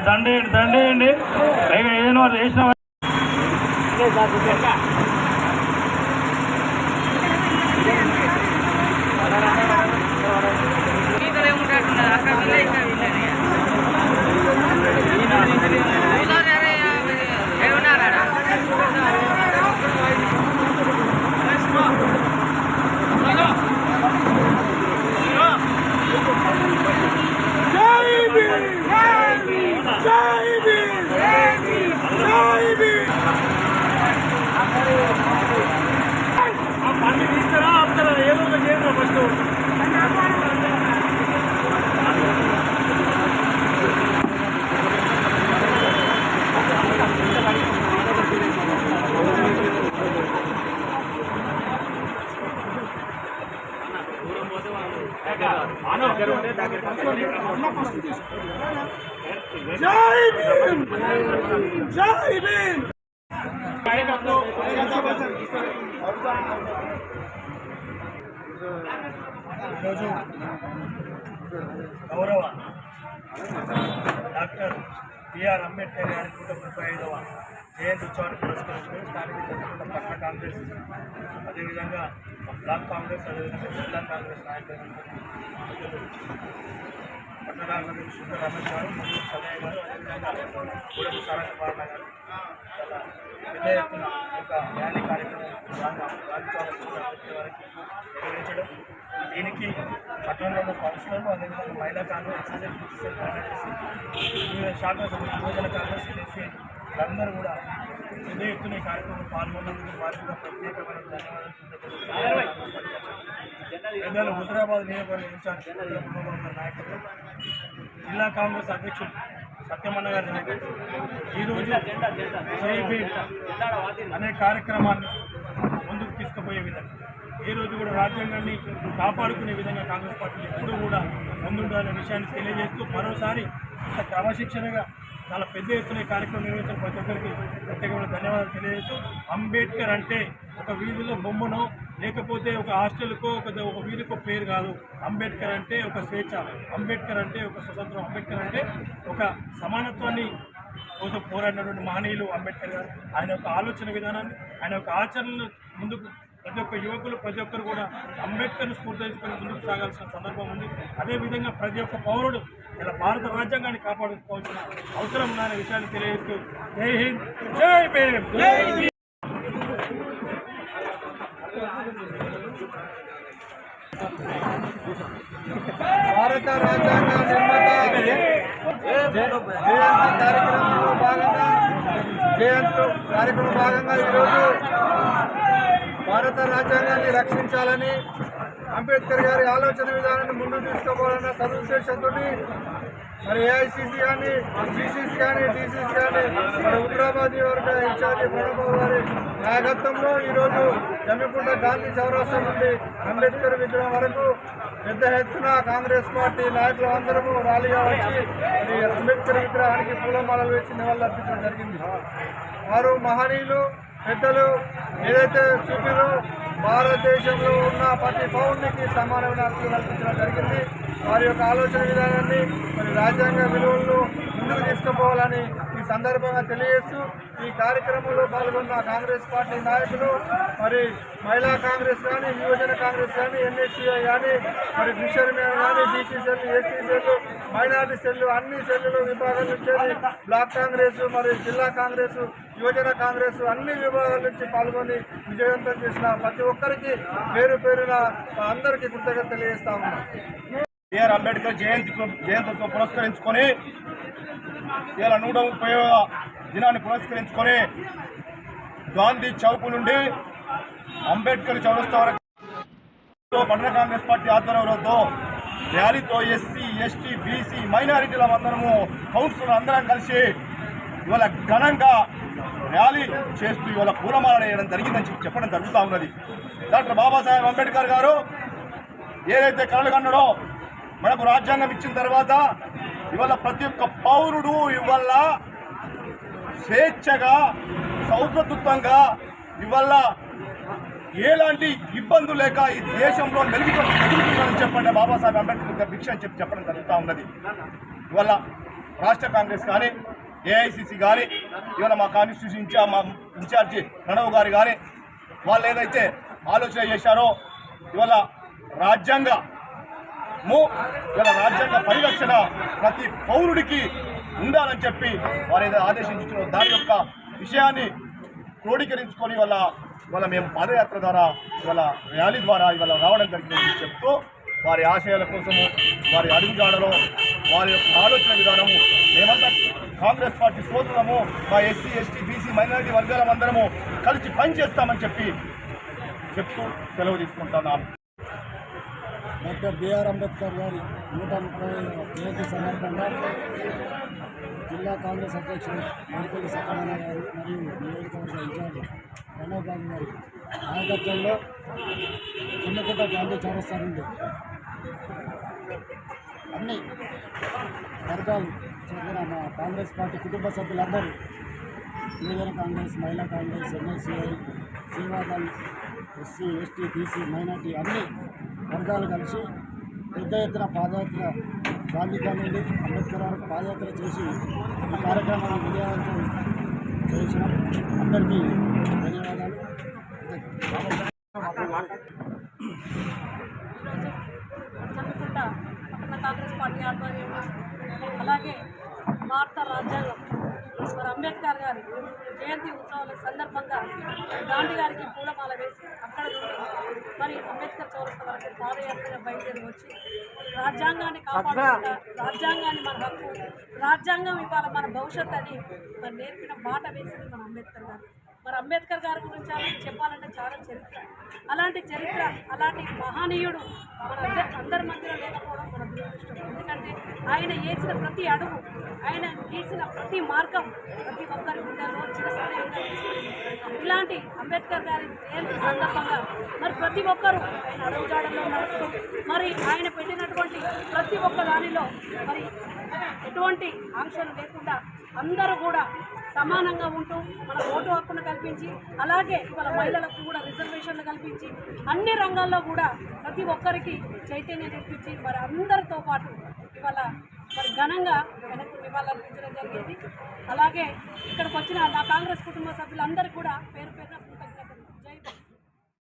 దండేయండి ఏదైనా వాళ్ళు చేసిన ఈరోజు గౌరవ డాక్టర్ బిఆర్ అంబేద్కర్ గారి 135వ జయంతి ఉత్సవాన్ని పురస్కరించుకొని స్థానిక జనతా పట్టణ కాంగ్రెస్ అదేవిధంగా బ్లాక్ కాంగ్రెస్ అదేవిధంగా జిల్లా కాంగ్రెస్ నాయకులు పట్టణ కాంగ్రెస్ శుద్ధ రమేష్ గారు మరియు సదయ్య గారు అదేవిధంగా గూడెం సారంగపాలన గారు చాలా పెద్ద ఎత్తున ఒక ర్యాలీ కార్యక్రమం వారికి నిర్వహించడం దీనికి పట్టణంలో కౌన్సిలర్లు అదేవిధంగా మహిళా కాంగ్రెస్ ఎక్సైజ్ వివిధ శాఖల యువజన కాంగ్రెస్ ఎన్ఎస్సీ అందరూ కూడా పెద్ద ఎత్తున ఈ కార్యక్రమం పాల్గొన్నందుకు వారికి ప్రత్యేకమైన ధన్యవాదాలు. హుజరాబాద్ నియోజకవర్గ ఇన్ఛార్జ్ నాయకులు జిల్లా కాంగ్రెస్ అధ్యక్షుడు సత్యమన్న గారి నాయకులు ఈరోజు అనే కార్యక్రమాన్ని ముందుకు తీసుకుపోయే విధంగా ఈ రోజు కూడా రాజ్యాంగాన్ని కాపాడుకునే విధంగా కాంగ్రెస్ పార్టీ ఎప్పుడూ కూడా ముందుండాలనే విషయాన్ని తెలియజేస్తూ మరోసారి ఇంత క్రమశిక్షణగా చాలా పెద్ద ఎత్తున కార్యక్రమం నిర్వహించిన ప్రతి ఒక్కరికి ప్రత్యేకమైన ధన్యవాదాలు తెలియజేస్తూ అంబేద్కర్ అంటే ఒక వీధిలో బొమ్మనో లేకపోతే ఒక హాస్టల్కో ఒక వీధికో పేరు కాదు. అంబేద్కర్ అంటే ఒక స్వేచ్ఛ, అంబేద్కర్ అంటే ఒక స్వతంత్రం, అంబేద్కర్ అంటే ఒక సమానత్వాన్ని కోసం పోరాడినటువంటి మహనీయులు అంబేద్కర్ గారు. ఆయన యొక్క ఆలోచన విధానాన్ని ఆయన యొక్క ఆచరణలు ముందుకు ప్రతి ఒక్క యువకులు ప్రతి ఒక్కరు కూడా అంబేద్కర్ను స్ఫూర్తి తీసుకొని ముందుకు సాగాల్సిన సందర్భం ఉంది. అదేవిధంగా ప్రతి ఒక్క పౌరుడు ఇలా భారత రాజ్యాంగాన్ని కాపాడుకోవాల్సిన అవసరం ఉందనే విషయాన్ని తెలియజేస్తూ జై హింద్, జై భీమ్, జై భీమ్. భారత రాజ్యాంగ నిర్మాత జయంతి కార్యక్రమంలో భాగంగా ఈరోజు భారత రాజ్యాంగాన్ని రక్షించాలని అంబేద్కర్ గారి ఆలోచన విధానాన్ని ముందుకు తీసుకోవాలన్న సదుద్దేశంతో మరి ఏఐసిసి కానీ బీసీసీ కానీ డీసీసీ కానీ మరి హుజరాబాద్ నియోజకవర్గ ఇన్ఛార్జి ప్రణబాబు గారి నాయకత్వంలో ఈరోజు జమ్మికుంట గాంధీ చౌరస్తా నుండి అంబేద్కర్ విగ్రహం వరకు పెద్ద ఎత్తున కాంగ్రెస్ పార్టీ నాయకులు అందరము ర్యాలీగా వచ్చి మరి అంబేద్కర్ విగ్రహానికి పూలమాలలు వేసి నివాళులర్పించడం జరిగింది. వారు మహనీయులు పెద్దలు ఏదైతే చూపిలో భారతదేశంలో ఉన్న ప్రతి పౌరునికి సమానమైన హక్కులు కల్పించడం జరిగింది. వారి యొక్క ఆలోచన విధానాన్ని మరి రాజ్యాంగ విలువలను ముందుకు తీసుకుపోవాలని ఈ సందర్భంగా తెలియజేస్తూ ఈ కార్యక్రమంలో పాల్గొన్న కాంగ్రెస్ పార్టీ నాయకులు మరి మహిళా కాంగ్రెస్ కానీ యువజన కాంగ్రెస్ కానీ ఎన్ఎస్సీఐ కానీ మరి ఫిషర్మెన్ కానీ BC cell SC cell minority cell అన్ని సెల్లులు విభాగాల నుంచి బ్లాక్ కాంగ్రెస్ మరి జిల్లా కాంగ్రెస్ యువజన కాంగ్రెస్ అన్ని విభాగాల నుంచి పాల్గొని విజయవంతం చేసిన ప్రతి ఒక్కరికి పేరు పేరున అందరికీ కృతజ్ఞత తెలియజేస్తా ఉన్నాం. బిఆర్ అంబేద్కర్ జయంతితో పురస్కరించుకొని ఇలా 130వ దినాన్ని పురస్కరించుకొని గాంధీ చౌక్ నుండి అంబేద్కర్ చౌరస్తా వరకు పట్టణ కాంగ్రెస్ పార్టీ ఆధ్వర్యంలో ర్యాలీతో ఎస్సీ ఎస్టీ బీసీ మైనారిటీల అందరము కౌన్సిలర్ అందరం కలిసి ఇవాళ ఘనంగా ర్యాలీ చేస్తూ ఇవాళ పూలమాల వేయడం జరిగిందని చెప్పడం జరుగుతూ ఉన్నది. డాక్టర్ బాబాసాహెబ్ అంబేద్కర్ గారు ఏదైతే కలలు కన్నాడో మనకు రాజ్యాంగం ఇచ్చిన తర్వాత ఇవాళ ప్రతి ఒక్క పౌరుడు ఇవాళ స్వేచ్ఛగా సౌభ్రతృత్వంగా ఇవాళ ఎలాంటి ఇబ్బందులు లేక ఈ దేశంలో మెరుగుతుందని చెప్పండి బాబాసాహెబ్ అంబేద్కర్ భిక్ష అని చెప్పడం జరుగుతూ ఉన్నది. ఇవాళ రాష్ట్ర కాంగ్రెస్ కానీ ఏఐసిసి కానీ ఇవాళ మా కాన్స్టిట్యూషన్ మా ఇన్ఛార్జి ప్రణవ్ గారు కానీ వాళ్ళు ఏదైతే ఆలోచన చేశారో ఇవాళ రాజ్యాంగ పరిరక్షణ ప్రతి పౌరుడికి ఉండాలని చెప్పి వారు ఏదో ఆదేశించారో దాని యొక్క విషయాన్ని క్రోడీకరించుకొని ఇవాళ మేము పాదయాత్ర ద్వారా ఇవాళ ర్యాలీ ద్వారా ఇవాళ రావడం జరిగిందని చెప్తూ వారి ఆశయాల కోసము వారి అడుగుజాడలో వారి యొక్క ఆలోచన విధానము మేమంతా కాంగ్రెస్ పార్టీ సోదరులము మా ఎస్సీ ఎస్టీ బీసీ మైనారిటీ వర్గాలమందరము కలిసి పనిచేస్తామని చెప్తూ సెలవు తీసుకుంటున్నాను. డాక్టర్ బిఆర్ అంబేద్కర్ గారి 130వ జయంతి సందర్భంగా జిల్లా కాంగ్రెస్ అధ్యక్షుడు మరిపల్లి సత్యనారాయణ గారు మరియు నియోజకవర్గ ఇన్ఛార్జ్ ప్రణవ్ బాబు గారి నాయకత్వంలో చిన్నకుంట గాంధీ చౌరస్తా నుండి అన్ని వర్గాలు చెందిన మా కాంగ్రెస్ పార్టీ కుటుంబ సభ్యులందరూ యువజన కాంగ్రెస్, మహిళా Congress, NSCI, Seva Dal, SC ST BC minority అన్ని వర్గాలు కలిసి పెద్ద ఎత్తున పాదయాత్ర గాంధీ నుండి అంబేద్కర్ వరకు పాదయాత్ర చేసి ఈ కార్యక్రమాన్ని విజయవంతం చేసిన అందరికీ ధన్యవాదాలు. కాంగ్రెస్ పార్టీ ఆధ్వర్యంలో అలాగే భారత రాజ్యాంగం మరి అంబేద్కర్ గారి జయంతి ఉత్సవాల సందర్భంగా గాంధీ గారికి పూలమాల వేసి అక్కడ నుండి మరి అంబేద్కర్ చౌరస్తా వరకు పాదయాత్రగా బయలుదేరి వచ్చి రాజ్యాంగాన్ని కాపాడుకుంటా రాజ్యాంగాన్ని మన హక్కు, రాజ్యాంగం ఇవాళ మన భవిష్యత్ అని మరి నేర్పిన మాట వేసింది మన అంబేద్కర్ గారు. మరి అంబేద్కర్ గారి గురించి చెప్పాలంటే చాలా చరిత్ర, అలాంటి చరిత్ర అలాంటి మహనీయుడు మన అందరి మధ్యలో లేకపోవడం మన దురదృష్టం. ఎందుకంటే ఆయన వేసిన ప్రతి అడుగు, ఆయన గీసిన ప్రతి మార్గం ప్రతి ఒక్కరి గుండెల్లో చిరస్థాయిగా తీసుకుంది. ఇలాంటి అంబేద్కర్ గారి జయంతి సందర్భంగా మరి ప్రతి ఒక్కరూ ఆయన అడుగుజాడల్లో నడుస్తూ మరి ఆయన పెట్టినటువంటి ప్రతి ఒక్క దానిలో మరి ఎటువంటి ఆంక్షలు లేకుండా అందరూ కూడా సమానంగా ఉంటూ మన ఓటు హక్కును కల్పించి అలాగే ఇవాళ మహిళలకు కూడా రిజర్వేషన్లు కల్పించి అన్ని రంగాల్లో కూడా ప్రతి ఒక్కరికి చైతన్యం తెప్పించి మరి అందరితో పాటు ఇవాళ మరి ఘనంగా ఆయనకు నివాళులర్పించడం జరిగింది. అలాగే ఇక్కడికి వచ్చిన నా కాంగ్రెస్ కుటుంబ సభ్యులందరికీ కూడా పేరు పేరున